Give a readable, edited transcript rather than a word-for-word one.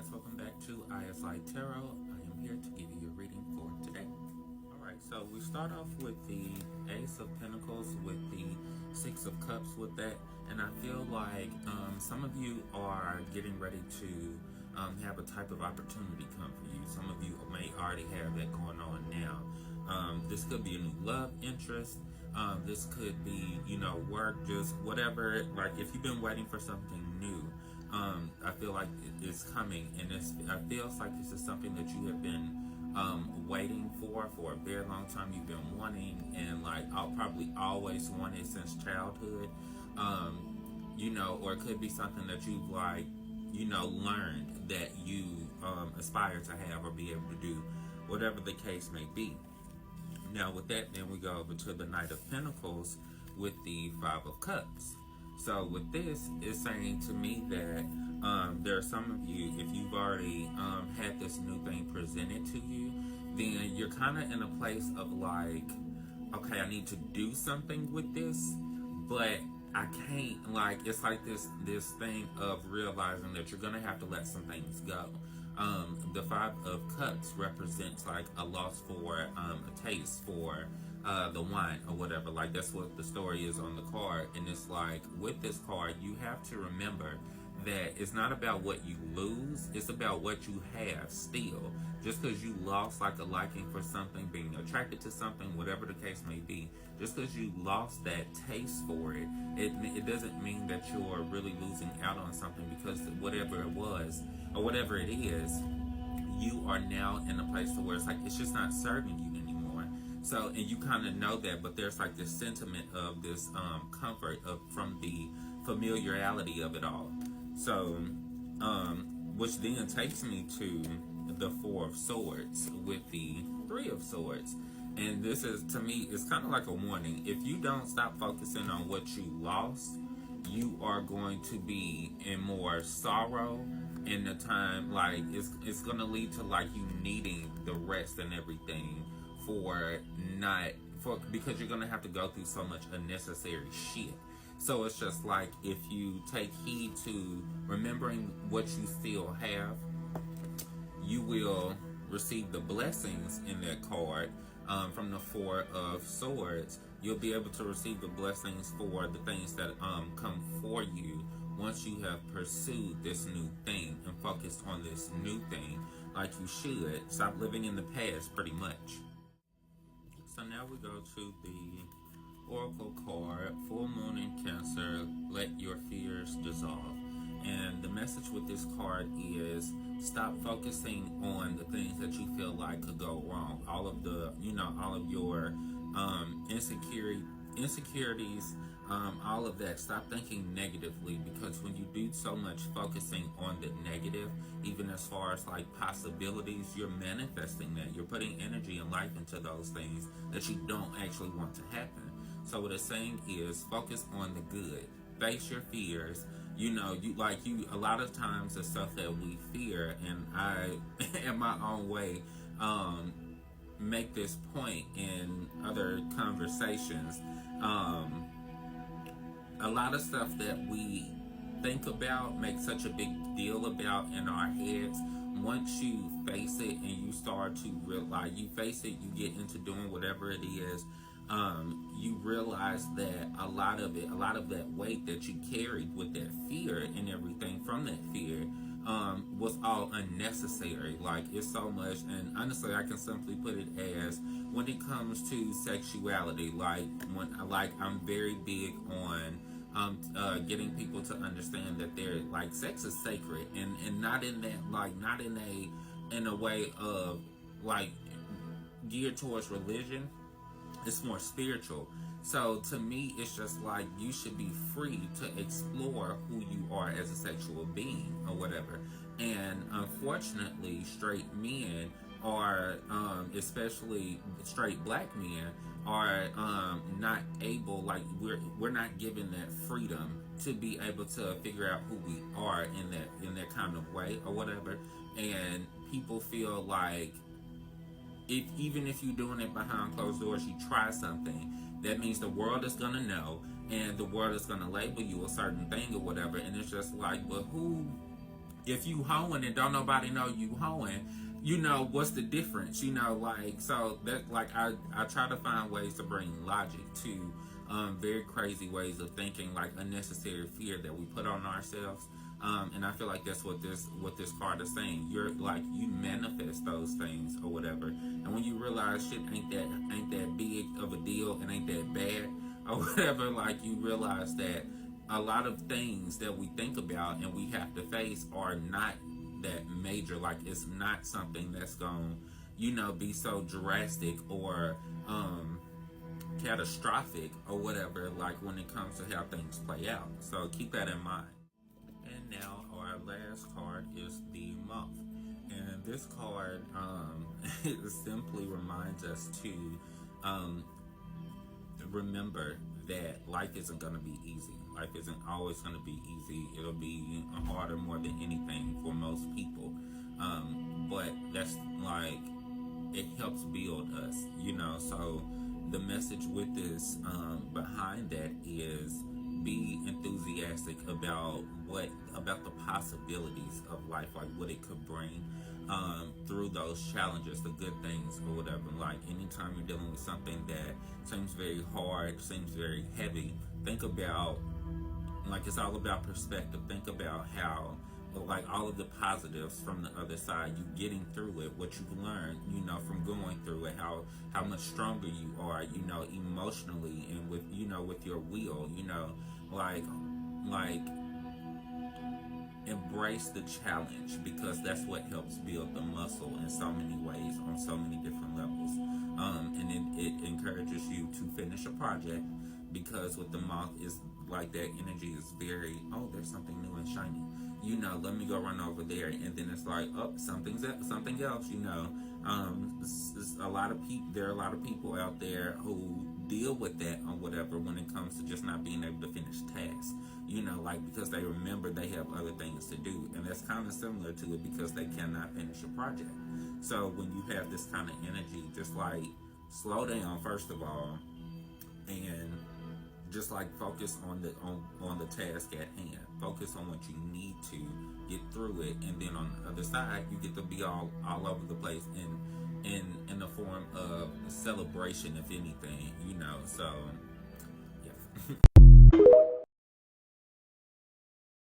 guys, welcome back to ISI Tarot. I am here to give you your reading for today. Alright, so we start off with the Ace of Pentacles with the Six of Cups with that, and I feel like some of you are getting ready to have a type of opportunity come for you. Some of you may already have that going on now. This could be a new love interest. This could be, work, just whatever. Like if you've been waiting for something new, I feel like it's coming, and I feel like this is something that you have been waiting for a very long time. You've been wanting, and like I'll probably always wanted since childhood, or it could be something that you've learned that you aspire to have or be able to do, whatever the case may be. Now with that, then we go over to the Knight of Pentacles with the Five of Cups. So with this, it's saying to me that there are some of you, if you've already had this new thing presented to you, then you're kind of in a place of like, okay, I need to do something with this, but I can't, like, it's like this thing of realizing that you're going to have to let some things go. The Five of Cups represents like a loss for a taste for the wine or whatever. Like that's what the story is on the card. And it's like with this card, you have to remember that it's not about what you lose, it's about what you have still. Just because you lost like a liking for something, being attracted to something, whatever the case may be, just because you lost that taste for it, it doesn't mean that you're really losing out on something, because whatever it was or whatever it is, you are now in a place to where it's like it's just not serving you anymore. So, and you kind of know that, but there's like this sentiment of this comfort from the familiarity of it all. So, which then takes me to the Four of Swords with the Three of Swords. And this is, to me, it's kind of like a warning. If you don't stop focusing on what you lost, you are going to be in more sorrow in the time, like it's going to lead to like you needing the rest and everything because you're going to have to go through so much unnecessary shit. So it's just like, if you take heed to remembering what you still have, you will receive the blessings in that card from the Four of Swords. You'll be able to receive the blessings for the things that come for you once you have pursued this new thing and focused on this new thing like you should. Stop living in the past, pretty much. So now we go to the Oracle card, Full Moon in Cancer, Let Your Fears Dissolve. And the message with this card is stop focusing on the things that you feel like could go wrong. All of the, all of your insecurities, all of that. Stop thinking negatively, because when you do so much focusing on the negative, even as far as like possibilities, you're manifesting that. You're putting energy and life into those things that you don't actually want to happen. So what it's saying is focus on the good. Face your fears. A lot of times the stuff that we fear, and I, in my own way, make this point in other conversations. A lot of stuff that we think about, make such a big deal about in our heads, once you face it and you start to realize, you face it, you get into doing whatever it is, you realize that a lot of that weight that you carried with that fear and everything from that fear was all unnecessary. Like, it's so much. And honestly, I can simply put it as, when it comes to sexuality, I'm very big on getting people to understand that they're like, sex is sacred, and not in that, like, not in a way of like geared towards religion. It's more spiritual. So to me, it's just like, you should be free to explore who you are as a sexual being or whatever. And unfortunately, straight men are, especially straight black men, are not able, like, we're not given that freedom to be able to figure out who we are in that kind of way or whatever. And people feel like, even if you're doing it behind closed doors, you try something, that means the world is gonna know, and the world is gonna label you a certain thing or whatever. And it's just like, but who if you hoeing and don't nobody know you hoeing, you know, what's the difference? You know, like, so that, like, I try to find ways to bring logic to very crazy ways of thinking, like unnecessary fear that we put on ourselves. And I feel like that's what this card is saying. You're like, you manifest those things or whatever, and when you realize shit ain't that big of a deal and ain't that bad or whatever, like, you realize that a lot of things that we think about and we have to face are not that major. Like, it's not something that's gonna, you know, be so drastic or catastrophic or whatever, like when it comes to how things play out. So keep that in mind. And now our last card is the month. And this card it simply reminds us to remember that life isn't going to be easy. Life isn't always going to be easy. It'll be harder more than anything for most people. But that's like, it helps build us, you know. So the message with this behind that is be enthusiastic about the possibilities of life, like what it could bring through those challenges, the good things or whatever. Like, anytime you're dealing with something that seems very hard, seems very heavy, think about, like, it's all about perspective. Think about how, like, all of the positives from the other side, you getting through it, what you've learned, you know, from going through it, how much stronger you are, you know, emotionally, and with, you know, with your will, you know, like embrace the challenge, because that's what helps build the muscle in so many ways, on so many different levels. And it encourages you to finish a project, because with the month is like, that energy is very, oh, there's something new and shiny, you know, let me go run over there, and then it's like, oh, something else, you know. There are a lot of people out there who deal with that on whatever, when it comes to just not being able to finish tasks, you know, like, because they remember they have other things to do, and that's kind of similar to it, because they cannot finish a project. So when you have this kind of energy, just like, slow down first of all, and just like focus on the task at hand. Focus on what you need to get through it, and then on the other side, you get to be all over the place in the form of celebration, if anything, you know. So yeah.